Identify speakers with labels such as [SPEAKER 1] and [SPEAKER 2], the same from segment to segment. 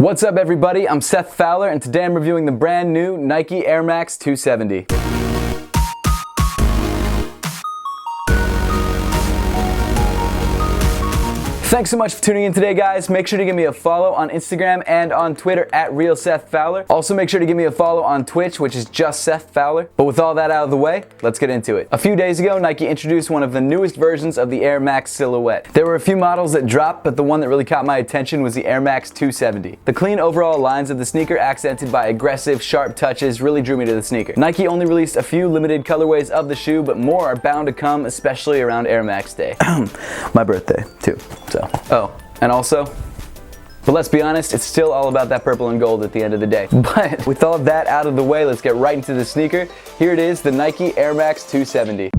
[SPEAKER 1] What's up everybody, I'm Seth Fowler and today I'm reviewing the brand new Nike Air Max 270. Thanks so much for tuning in today, guys. Make sure to give me a follow on Instagram and on Twitter at @RealSethFowler. Also, make sure to give me a follow on Twitch, which is just Seth Fowler. But with all that out of the way, let's get into it. A few days ago, Nike introduced one of the newest versions of the Air Max silhouette. There were a few models that dropped, but the one that really caught my attention was the Air Max 270. The clean overall lines of the sneaker, accented by aggressive, sharp touches, really drew me to the sneaker. Nike only released a few limited colorways of the shoe, but more are bound to come, especially around Air Max Day. My birthday, too. And also, but let's be honest, it's still all about that purple and gold at the end of the day. But with all of that out of the way, let's get right into the sneaker. Here it is, the Nike Air Max 270.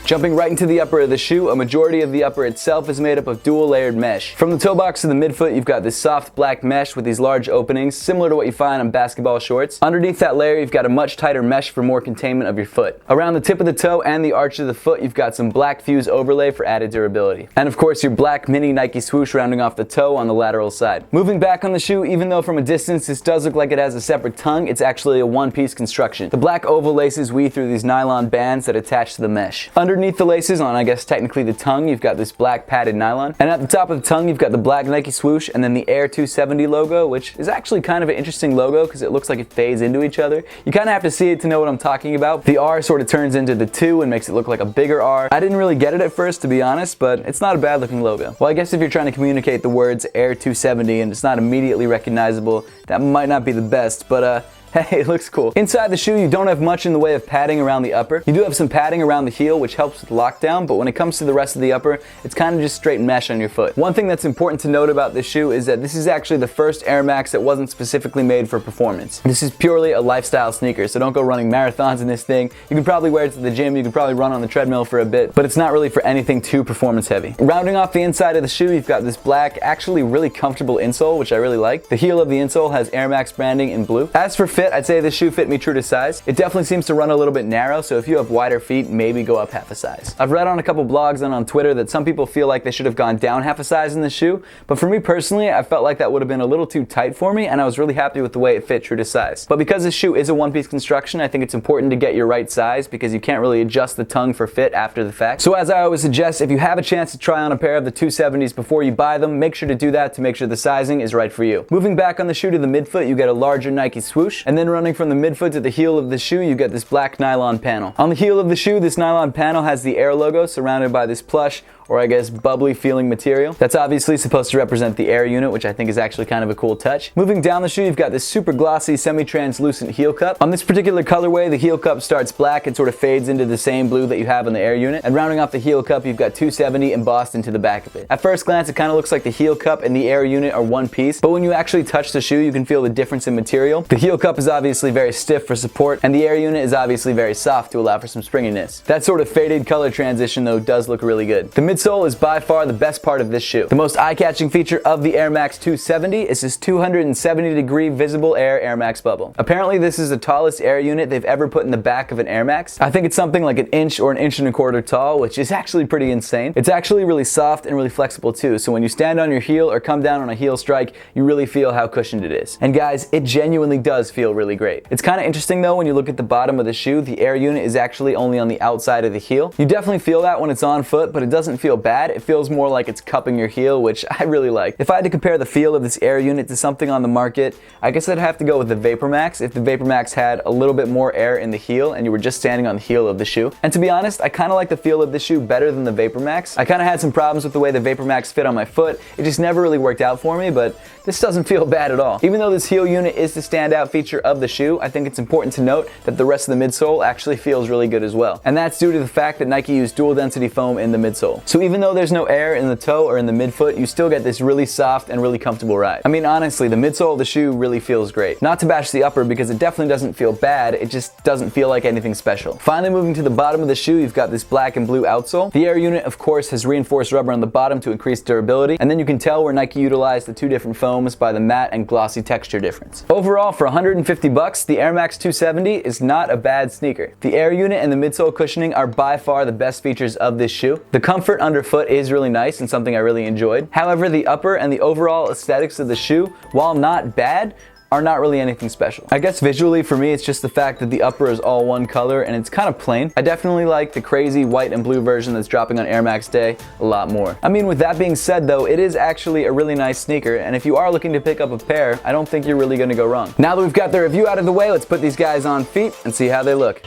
[SPEAKER 1] Jumping right into the upper of the shoe, a majority of the upper itself is made up of dual layered mesh. From the toe box to the midfoot, you've got this soft black mesh with these large openings, similar to what you find on basketball shorts. Underneath that layer, you've got a much tighter mesh for more containment of your foot. Around the tip of the toe and the arch of the foot, you've got some black fuse overlay for added durability. And of course, your black mini Nike swoosh rounding off the toe on the lateral side. Moving back on the shoe, even though from a distance this does look like it has a separate tongue, it's actually a one-piece construction. The black oval laces weave through these nylon bands that attach to the mesh. Underneath the laces, on I guess technically the tongue, you've got this black padded nylon, and at the top of the tongue you've got the black Nike swoosh and then the Air 270 logo, which is actually kind of an interesting logo because it looks like it fades into each other. You kind of have to see it to know what I'm talking about. The R sort of turns into the 2 and makes it look like a bigger R. I didn't really get it at first, to be honest, but it's not a bad looking logo. Well, I guess if you're trying to communicate the words Air 270 and it's not immediately recognizable, that might not be the best, but hey, it looks cool. Inside the shoe, you don't have much in the way of padding around the upper. You do have some padding around the heel, which helps with lockdown, but when it comes to the rest of the upper, it's kind of just straight mesh on your foot. One thing that's important to note about this shoe is that this is actually the first Air Max that wasn't specifically made for performance. This is purely a lifestyle sneaker, so don't go running marathons in this thing. You can probably wear it to the gym, you can probably run on the treadmill for a bit, but it's not really for anything too performance heavy. Rounding off the inside of the shoe, you've got this black, actually really comfortable insole, which I really like. The heel of the insole has Air Max branding in blue. As for fit, I'd say this shoe fit me true to size. It definitely seems to run a little bit narrow, so if you have wider feet, maybe go up half a size. I've read on a couple blogs and on Twitter that some people feel like they should have gone down half a size in the shoe, but for me personally, I felt like that would have been a little too tight for me, and I was really happy with the way it fit true to size. But because this shoe is a one-piece construction, I think it's important to get your right size because you can't really adjust the tongue for fit after the fact. So as I always suggest, if you have a chance to try on a pair of the 270s before you buy them, make sure to do that to make sure the sizing is right for you. Moving back on the shoe to the midfoot, you get a larger Nike swoosh, and then running from the midfoot to the heel of the shoe, you get this black nylon panel. On the heel of the shoe, this nylon panel has the Air logo surrounded by this plush, or I guess bubbly feeling material. That's obviously supposed to represent the Air unit, which I think is actually kind of a cool touch. Moving down the shoe, you've got this super glossy, semi-translucent heel cup. On this particular colorway, the heel cup starts black and sort of fades into the same blue that you have on the Air unit. And rounding off the heel cup, you've got 270 embossed into the back of it. At first glance, it kind of looks like the heel cup and the Air unit are one piece, but when you actually touch the shoe, you can feel the difference in material. The heel cup is obviously very stiff for support, and the Air unit is obviously very soft to allow for some springiness. That sort of faded color transition, though, does look really good. The midsole is by far the best part of this shoe. The most eye-catching feature of the Air Max 270 is this 270-degree visible Air Max bubble. Apparently, this is the tallest Air unit they've ever put in the back of an Air Max. I think it's something like an inch or an inch and a quarter tall, which is actually pretty insane. It's actually really soft and really flexible too, so when you stand on your heel or come down on a heel strike, you really feel how cushioned it is. And guys, it genuinely does feel really great. It's kind of interesting though, when you look at the bottom of the shoe, the Air unit is actually only on the outside of the heel. You definitely feel that when it's on foot, but it doesn't feel bad. It feels more like it's cupping your heel, which I really like. If I had to compare the feel of this Air unit to something on the market, I guess I'd have to go with the Vapor Max if the Vapor Max had a little bit more air in the heel and you were just standing on the heel of the shoe. And to be honest, I kind of like the feel of this shoe better than the Vapor Max. I kind of had some problems with the way the Vapor Max fit on my foot. It just never really worked out for me, but this doesn't feel bad at all. Even though this heel unit is the standout feature texture of the shoe, I think it's important to note that the rest of the midsole actually feels really good as well. And that's due to the fact that Nike used dual density foam in the midsole. So even though there's no air in the toe or in the midfoot, you still get this really soft and really comfortable ride. I mean, honestly, the midsole of the shoe really feels great. Not to bash the upper because it definitely doesn't feel bad, it just doesn't feel like anything special. Finally, moving to the bottom of the shoe, you've got this black and blue outsole. The air unit, of course, has reinforced rubber on the bottom to increase durability, and then you can tell where Nike utilized the two different foams by the matte and glossy texture difference. Overall, for 150 bucks, the Air Max 270 is not a bad sneaker. The air unit and the midsole cushioning are by far the best features of this shoe. The comfort underfoot is really nice and something I really enjoyed. However, the upper and the overall aesthetics of the shoe, while not bad, are not really anything special. I guess visually for me it's just the fact that the upper is all one color and it's kind of plain. I definitely like the crazy white and blue version that's dropping on Air Max Day a lot more. I mean, with that being said though, it is actually a really nice sneaker, and if you are looking to pick up a pair, I don't think you're really gonna go wrong. Now that we've got the review out of the way, let's put these guys on feet and see how they look.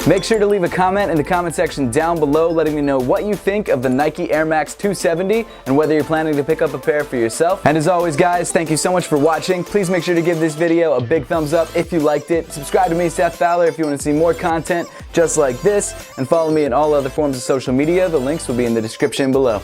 [SPEAKER 1] Make sure to leave a comment in the comment section down below letting me know what you think of the Nike Air Max 270 and whether you're planning to pick up a pair for yourself. And as always guys, thank you so much for watching. Please make sure to give this video a big thumbs up if you liked it. Subscribe to me, Seth Fowler, if you want to see more content just like this, and follow me in all other forms of social media. The links will be in the description below.